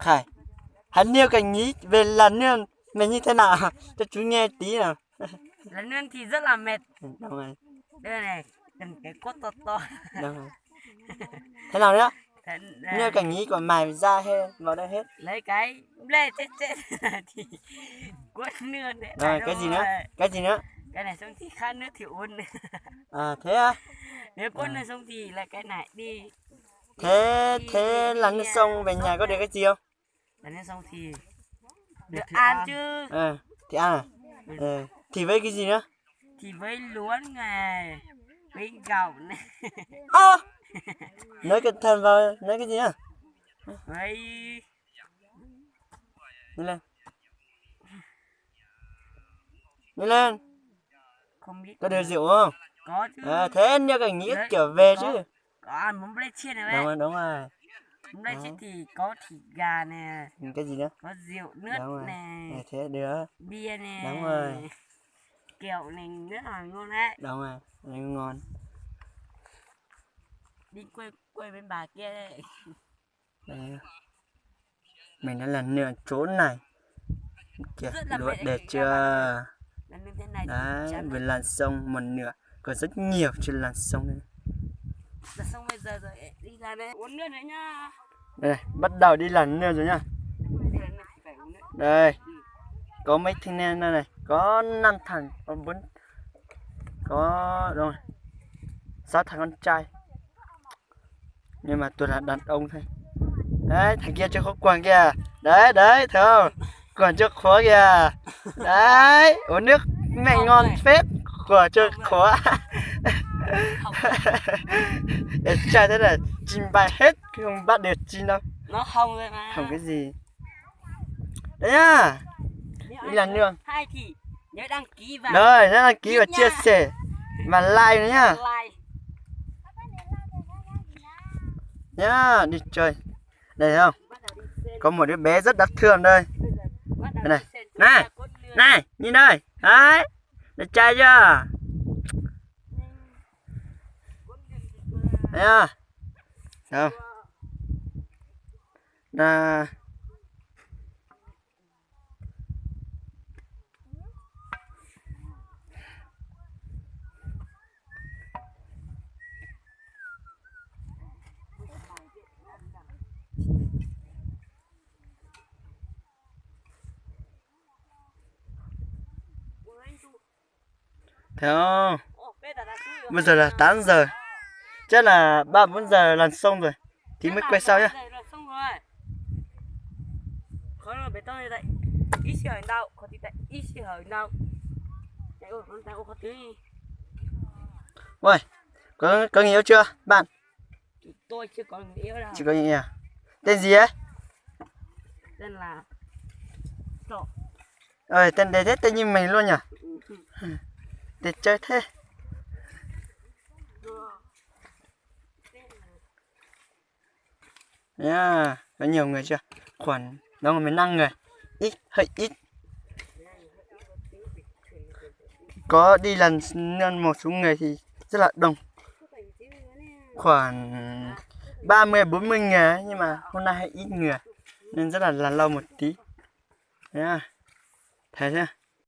Khải, hắn nêu cảnh nghĩ về làn nương mình như thế nào cho chú nghe tí nào. Làn nương thì rất là mệt. Đúng rồi. Đây này, cần cái cốt to to. Đúng rồi. Thế nào nữa? Thế, Nêu cảnh nghĩ của mày ra hết vào đây hết. lấy cái lê chết thì quất nương đấy. Rồi cái gì nữa? Cái gì nữa? Cái này xong thì khát nước thì uống. À thế à? Nếu quất này xong thì là cái này đi. Thế làn nước xong về nhà có được cái gì không? Làn nước xong thì được ăn chứ. Thì ăn à? Thì với cái gì nữa? Thì với lúa này, với gạo này. Nói cẩn thận vào, nói cái gì nữa? Với Đi lên. Đi lên. không biết. Có được rượu không? Có chứ. Thế nhớ cảnh nghĩ kiểu về chứ. Có ăn món lê chiên này Đúng đấy. rồi, đúng rồi. Món lê chiên thì có thịt gà nè. Cái gì nữa? Có rượu nước nè. Thế được. Bia nè. Đúng rồi. Kẹo này rất là ngon đấy. Đúng rồi, ngon. Đi quay bên bà kia đây. Đây. Mình đã lần nửa chỗ này. Kìa, lúa đẹp chưa? Đấy, về làn sông một nửa. Còn rất nhiều trên làn sông này. Là xong bây giờ rồi đi ra đây uống nước nữa nhá. Đây, bắt đầu đi làn nửa rồi nhá. Đây, có mấy thanh niên đây này. Có 5 thằng, có 4. Có, rồi 6 thằng con trai. Nhưng mà tôi là đàn ông thôi. Đấy, thằng kia chưa có quần kìa. Đấy, thấy không? Còn chưa khó kìa. Đấy, uống nước mẹ ngon phết. Quả chưa khó. Để trai thế là chim bay hết, không bắt được chim đâu. Nó hồng rồi mà. Không cái gì. Đấy nhá. Đi là nương. Hai thì nhớ đăng ký vào. Rồi, nhớ đăng ký và chia sẻ. Và like nữa nhá. Nhá, đi chơi. Đây thấy không? Có một đứa bé rất đáng thương đây. Đây này. Này, nhìn đây. Đấy. Đẹp trai chưa? Thấy không? Không? Là thấy không? Bây giờ là 8 giờ. Chắc là 3-4 giờ lần xong rồi. Thì mới quay sau nhá. Khó là bê tông như vậy. Ít xíu hình đâu, có tí tại ít xíu hình đâu. Con ta có tí. Ôi, có người yêu chưa bạn? Tôi chưa có người yêu đâu. Chỉ có người yêu. Tên gì ấy? Tên là tên đấy thế tên như mình luôn nhỉ? Để chơi thế. Yeah, có nhiều người chưa? Khoảng đâu mà 15 người. Ít, hơi ít. Có đi lần nương một số người thì rất là đông. Khoảng 30-40 người nhưng mà hôm nay hơi ít người nên rất là lâu một tí. Yeah. Thấy chưa?